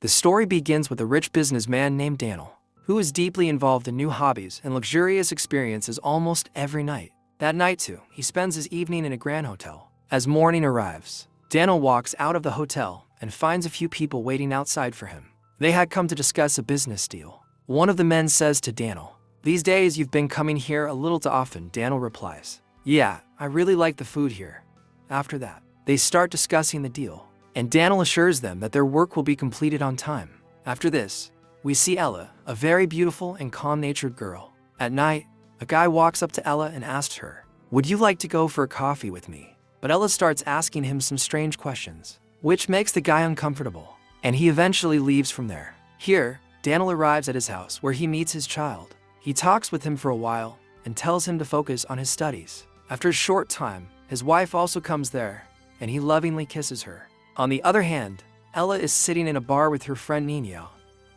The story begins with a rich businessman named Daniel, who is deeply involved in new hobbies and luxurious experiences almost every night. That night too, he spends his evening in a grand hotel. As morning arrives, Daniel walks out of the hotel and finds a few people waiting outside for him. They had come to discuss a business deal. One of the men says to Daniel, "These days you've been coming here a little too often." Daniel replies, "Yeah, I really like the food here." After that, they start discussing the deal, and Daniel assures them that their work will be completed on time. After this, we see Ella, a very beautiful and calm-natured girl. At night, a guy walks up to Ella and asks her, "Would you like to go for a coffee with me?" But Ella starts asking him some strange questions, which makes the guy uncomfortable, and he eventually leaves from there. Here, Daniel arrives at his house where he meets his child. He talks with him for a while and tells him to focus on his studies. After a short time, his wife also comes there, and he lovingly kisses her. On the other hand, Ella is sitting in a bar with her friend Nina.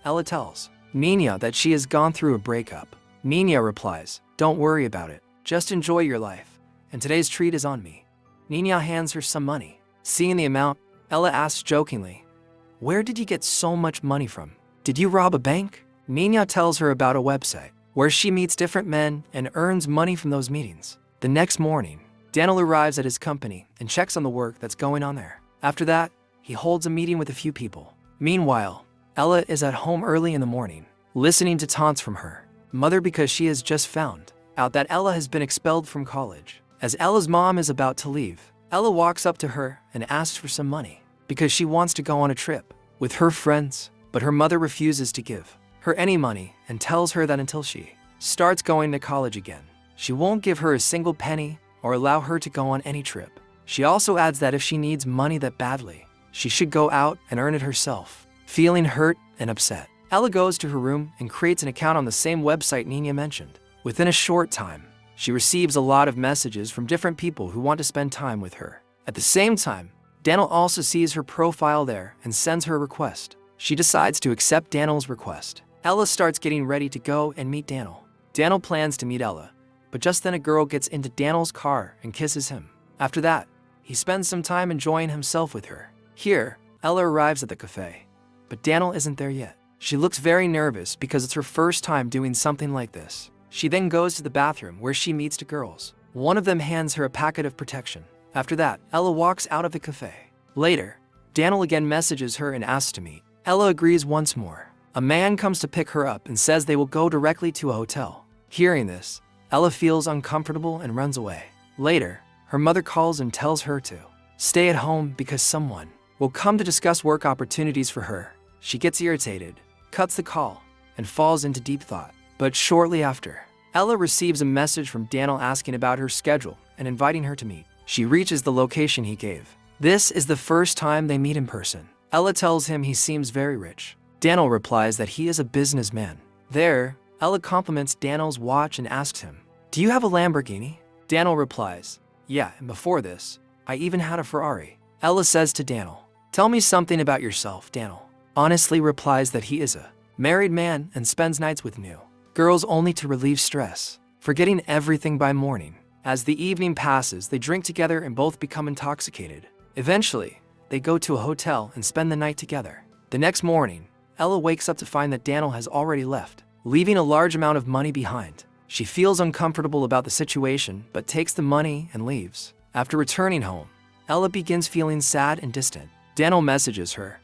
Ella tells Nina that she has gone through a breakup. Nina replies, "Don't worry about it, just enjoy your life, and today's treat is on me." Nina hands her some money. Seeing the amount, Ella asks jokingly, "Where did you get so much money from? Did you rob a bank?" Nina tells her about a website where she meets different men and earns money from those meetings. The next morning, Daniel arrives at his company and checks on the work that's going on there. After that, he holds a meeting with a few people. Meanwhile, Ella is at home early in the morning, listening to taunts from her mother because she has just found out that Ella has been expelled from college. As Ella's mom is about to leave, Ella walks up to her and asks for some money because she wants to go on a trip with her friends, but her mother refuses to give her any money and tells her that until she starts going to college again, she won't give her a single penny or allow her to go on any trip. She also adds that if she needs money that badly, she should go out and earn it herself. Feeling hurt and upset, Ella goes to her room and creates an account on the same website Nina mentioned. Within a short time, she receives a lot of messages from different people who want to spend time with her. At the same time, Daniel also sees her profile there and sends her a request. She decides to accept Daniel's request. Ella starts getting ready to go and meet Daniel. Daniel plans to meet Ella, but just then a girl gets into Daniel's car and kisses him. After that, he spends some time enjoying himself with her. Here, Ella arrives at the cafe, but Daniel isn't there yet. She looks very nervous because it's her first time doing something like this. She then goes to the bathroom where she meets two girls. One of them hands her a packet of protection. After that, Ella walks out of the cafe. Later, Daniel again messages her and asks to meet. Ella agrees once more. A man comes to pick her up and says they will go directly to a hotel. Hearing this, Ella feels uncomfortable and runs away. Later, her mother calls and tells her to stay at home because someone will come to discuss work opportunities for her. She gets irritated, cuts the call, and falls into deep thought. But shortly after, Ella receives a message from Daniel asking about her schedule and inviting her to meet. She reaches the location he gave. This is the first time they meet in person. Ella tells him he seems very rich. Daniel replies that he is a businessman. There, Ella compliments Daniel's watch and asks him, "Do you have a Lamborghini?" Daniel replies, "Yeah, and before this, I even had a Ferrari." Ella says to Daniel, "Tell me something about yourself." Daniel honestly replies that he is a married man and spends nights with new girls only to relieve stress, forgetting everything by morning. As the evening passes, they drink together and both become intoxicated. Eventually, they go to a hotel and spend the night together. The next morning, Ella wakes up to find that Daniel has already left, leaving a large amount of money behind. She feels uncomfortable about the situation, but takes the money and leaves. After returning home, Ella begins feeling sad and distant. Daniel messages her,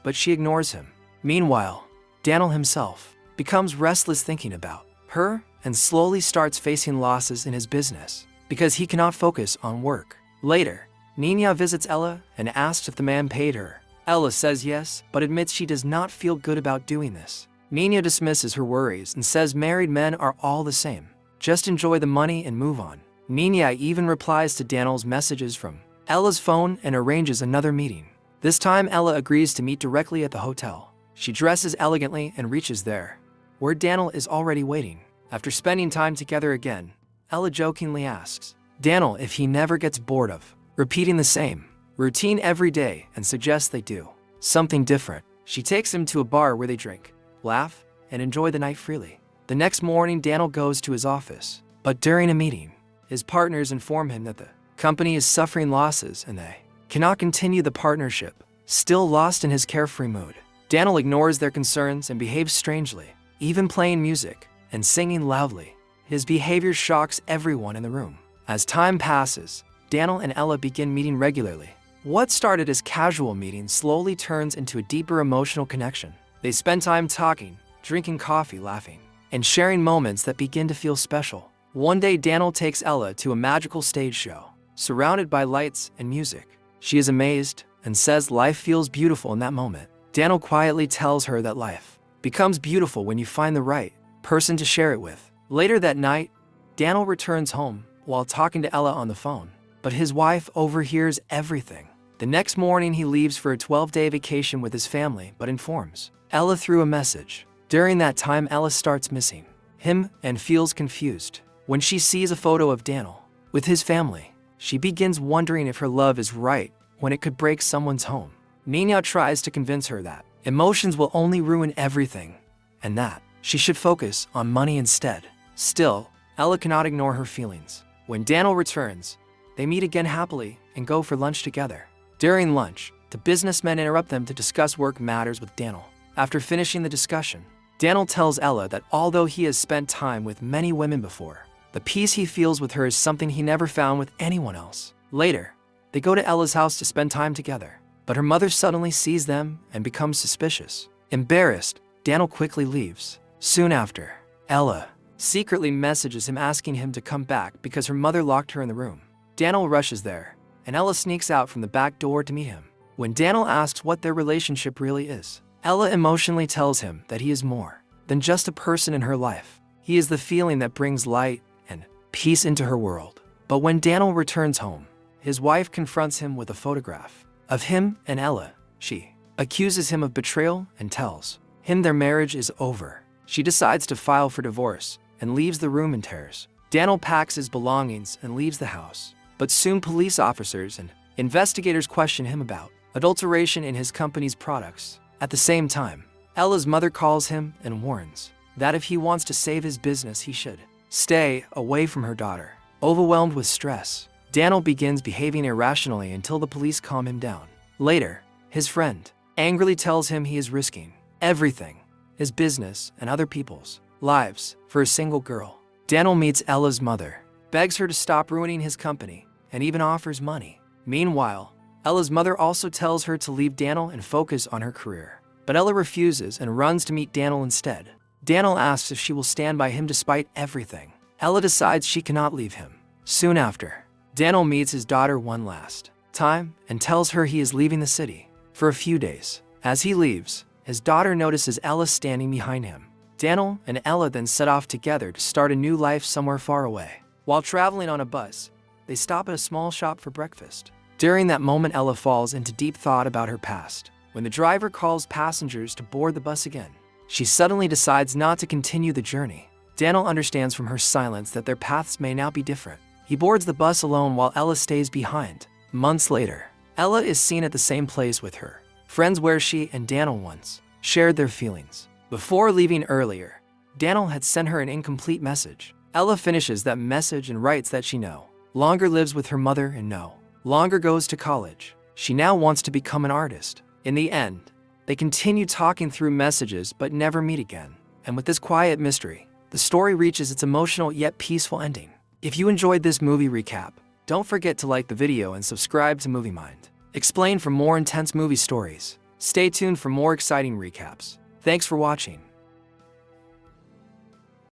but she ignores him. Meanwhile, Daniel himself becomes restless thinking about her and slowly starts facing losses in his business because he cannot focus on work. Later, Nina visits Ella and asks if the man paid her. Ella says yes, but admits she does not feel good about doing this. Nina dismisses her worries and says married men are all the same. Just enjoy the money and move on. Nina even replies to Daniel's messages from Ella's phone and arranges another meeting. This time, Ella agrees to meet directly at the hotel. She dresses elegantly and reaches there, where Daniel is already waiting. After spending time together again, Ella jokingly asks Daniel if he never gets bored of repeating the same routine every day and suggests they do something different. She takes him to a bar where they drink, laugh, and enjoy the night freely. The next morning, Daniel goes to his office, but during a meeting, his partners inform him that the company is suffering losses and they cannot continue the partnership. Still lost in his carefree mood, Daniel ignores their concerns and behaves strangely, even playing music and singing loudly. His behavior shocks everyone in the room. As time passes, Daniel and Ella begin meeting regularly. What started as casual meetings slowly turns into a deeper emotional connection. They spend time talking, drinking coffee, laughing, and sharing moments that begin to feel special. One day, Daniel takes Ella to a magical stage show, surrounded by lights and music. She is amazed and says life feels beautiful in that moment. Daniel quietly tells her that life becomes beautiful when you find the right person to share it with. Later that night, Daniel returns home while talking to Ella on the phone, but his wife overhears everything. The next morning, he leaves for a 12-day vacation with his family, but informs Ella through a message. During that time, Ella starts missing him and feels confused. When she sees a photo of Daniel with his family, she begins wondering if her love is right when it could break someone's home. Nina tries to convince her that emotions will only ruin everything and that she should focus on money instead. Still, Ella cannot ignore her feelings. When Daniel returns, they meet again happily and go for lunch together. During lunch, the businessmen interrupt them to discuss work matters with Daniel. After finishing the discussion, Daniel tells Ella that although he has spent time with many women before, the peace he feels with her is something he never found with anyone else. Later, they go to Ella's house to spend time together, but her mother suddenly sees them and becomes suspicious. Embarrassed, Daniel quickly leaves. Soon after, Ella secretly messages him asking him to come back because her mother locked her in the room. Daniel rushes there, and Ella sneaks out from the back door to meet him. When Daniel asks what their relationship really is, Ella emotionally tells him that he is more than just a person in her life. He is the feeling that brings light and peace into her world. But when Daniel returns home, his wife confronts him with a photograph of him and Ella. She accuses him of betrayal and tells him their marriage is over. She decides to file for divorce and leaves the room in tears. Daniel packs his belongings and leaves the house, but soon police officers and investigators question him about adulteration in his company's products. At the same time, Ella's mother calls him and warns that if he wants to save his business, he should stay away from her daughter. Overwhelmed with stress, Daniel begins behaving irrationally until the police calm him down. Later, his friend angrily tells him he is risking everything, his business and other people's lives, for a single girl. Daniel meets Ella's mother, begs her to stop ruining his company, and even offers money. Meanwhile, Ella's mother also tells her to leave Daniel and focus on her career. But Ella refuses and runs to meet Daniel instead. Daniel asks if she will stand by him despite everything. Ella decides she cannot leave him. Soon after, Daniel meets his daughter one last time and tells her he is leaving the city for a few days. As he leaves, his daughter notices Ella standing behind him. Daniel and Ella then set off together to start a new life somewhere far away. While traveling on a bus, they stop at a small shop for breakfast. During that moment, Ella falls into deep thought about her past. When the driver calls passengers to board the bus again, she suddenly decides not to continue the journey. Daniel understands from her silence that their paths may now be different. He boards the bus alone while Ella stays behind. Months later, Ella is seen at the same place with her friends where she and Daniel once shared their feelings. Before leaving earlier, Daniel had sent her an incomplete message. Ella finishes that message and writes that she no longer lives with her mother and no longer goes to college. She now wants to become an artist. In the end, they continue talking through messages but never meet again. And with this quiet mystery, the story reaches its emotional yet peaceful ending. If you enjoyed this movie recap, don't forget to like the video and subscribe to Movie Mind. Explain for more intense movie stories. Stay tuned for more exciting recaps. Thanks for watching.